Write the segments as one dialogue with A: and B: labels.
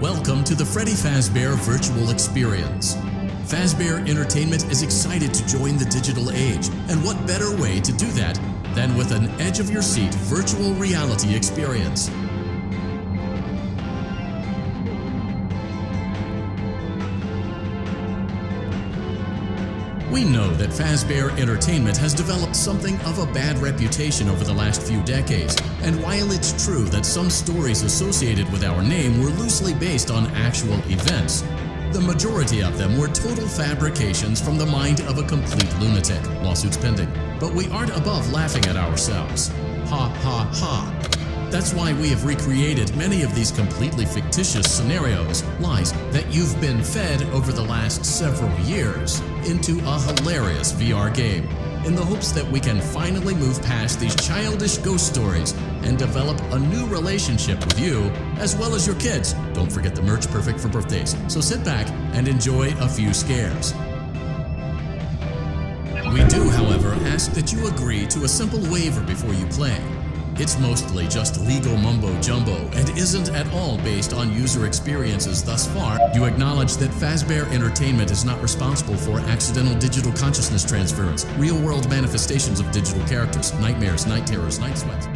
A: Welcome to the Freddy Fazbear Virtual Experience. Fazbear Entertainment is excited to join the digital age, and what better way to do that than with an edge-of-your-seat virtual reality experience. We know that Fazbear Entertainment has developed something of a bad reputation over the last few decades, and while it's true that some stories associated with our name were loosely based on actual events, the majority of them were total fabrications from the mind of a complete lunatic, lawsuits pending. But we aren't above laughing at ourselves. Ha ha ha. That's why we have recreated many of these completely fictitious scenarios, lies that you've been fed over the last several years, into a hilarious VR game, in the hopes that we can finally move past these childish ghost stories and develop a new relationship with you, as well as your kids. Don't forget the merch perfect for birthdays, so sit back and enjoy a few scares. We do, however, ask that you agree to a simple waiver before you play. It's mostly just legal mumbo-jumbo and isn't at all based on user experiences thus far. You acknowledge that Fazbear Entertainment is not responsible for accidental digital consciousness transference, real-world manifestations of digital characters, nightmares, night terrors, night sweats.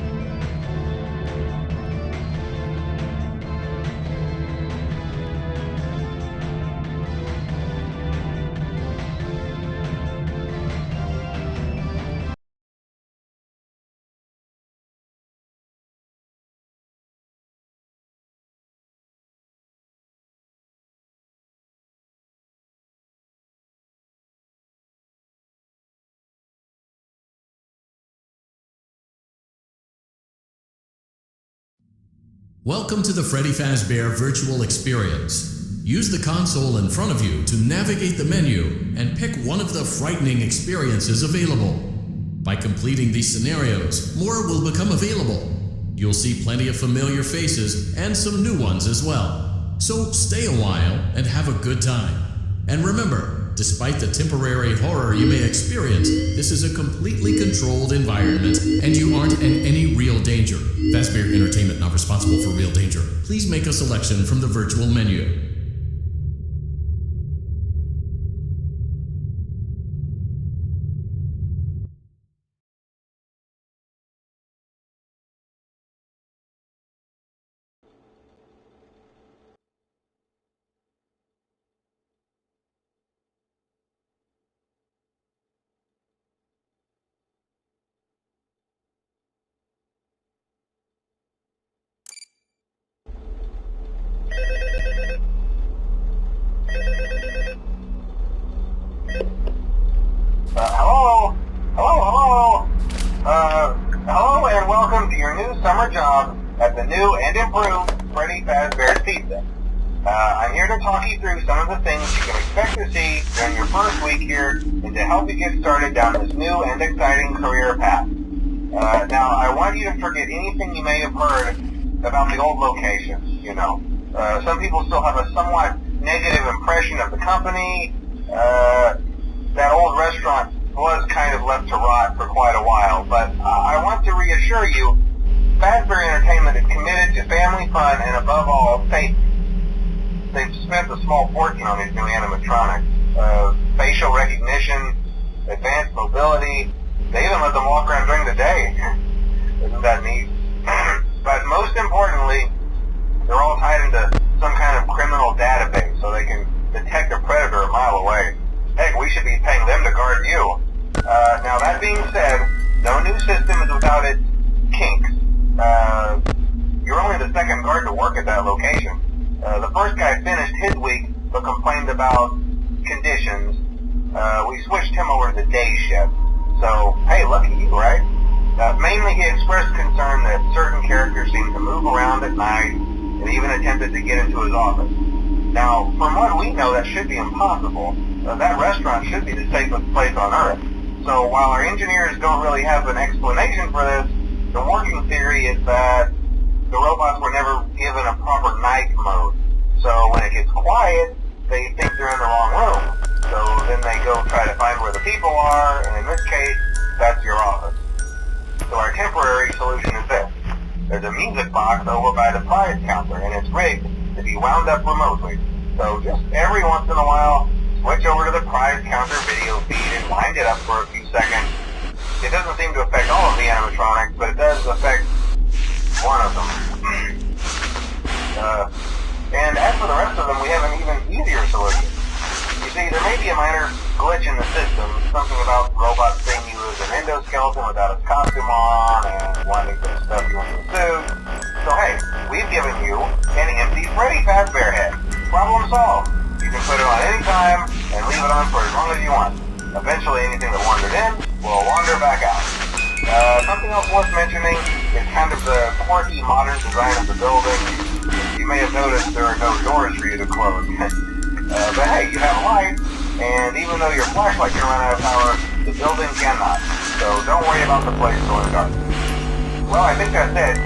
A: Welcome to the Freddy Fazbear Virtual Experience. Use the console in front of you to navigate the menu and pick one of the frightening experiences available. By completing these scenarios, more will become available. You'll see plenty of familiar faces and some new ones as well. So stay a while and have a good time. And remember, despite the temporary horror you may experience, this is a completely controlled environment and you aren't in any real danger. Fazbear Entertainment not responsible for real danger. Please make a selection from the virtual menu.
B: Hello and welcome to your new summer job at the new and improved Freddy Fazbear's Pizza. I'm here to talk you through some of the things you can expect to see during your first week here and to help you get started down this new and exciting career path. Now, I want you to forget anything you may have heard about the old location, you know. Some people still have a somewhat negative impression of the company. That old restaurant was kind of left to rot for quite a while, but I want to reassure you, Fazbear Entertainment is committed to family fun and above all, safety. They've spent a small fortune on these new animatronics. Facial recognition, advanced mobility, they even let them walk around during the day. Isn't that neat? But most importantly, they're all tied into some kind of criminal database so they can detect a predator a mile away. Heck, we should be paying them to guard you. Now that being said, no new system is without its kinks. You're only the second guard to work at that location. The first guy finished his week but complained about conditions. We switched him over to the day shift. So, hey, lucky you, right? Mainly he expressed concern that certain characters seemed to move around at night and even attempted to get into his office. Now, from what we know, that should be impossible. That restaurant should be the safest place on Earth. So while our engineers don't really have an explanation for this, the working theory is that the robots were never given a proper night mode. So when it gets quiet, they think they're in the wrong room. So then they go try to find where the people are, and in this case, that's your office. So our temporary solution is this. There's a music box over by the prize counter, and it's rigged to be wound up remotely. So just every once in a while, switch over to the prize counter video feed and wind it up for a few seconds. It doesn't seem to affect all of the animatronics, but it does affect one of them. And as for the rest of them, we have an even easier solution. You see, there may be a minor glitch in the system, something about robots seeing you as an endoskeleton without its costume on and wanting to stuff you into a suit. So hey, we've given you an empty Freddy Fazbear head. Problem solved. You can put it on any time and leave it on for as long as you want. Eventually anything that wandered in will wander back out. Something else worth mentioning is kind of the quirky modern design of the building. You may have noticed there are no doors for you to close. But hey, you have a light, and even though your flashlight can run out of power, the building cannot. So don't worry about the place going dark. Well, I think that's it.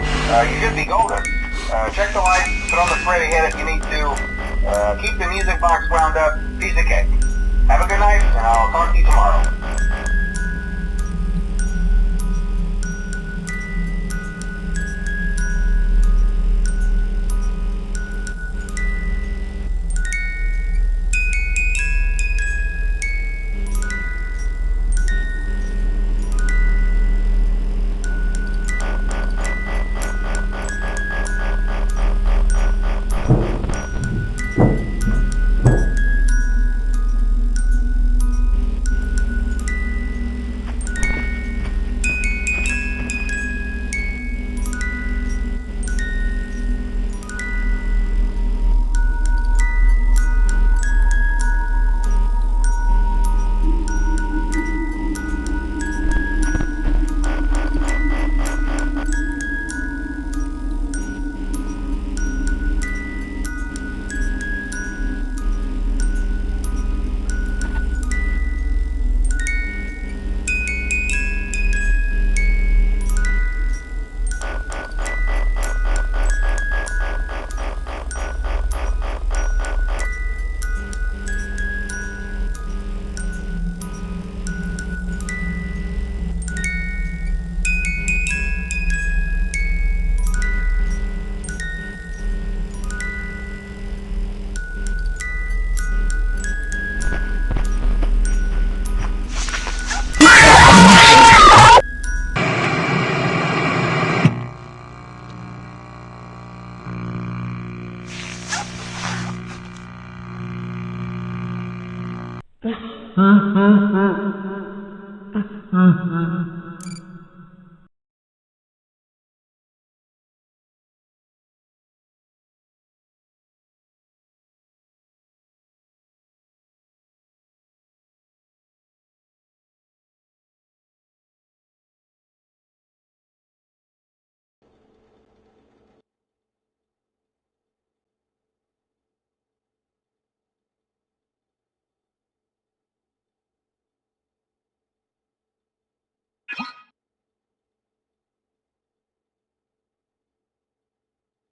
B: You should be golden. Check the lights, put on the Freddy head if you need to. Keep the music box wound up. Piece of cake. Have a good night, and I'll talk to you tomorrow.
C: Mm-hmm.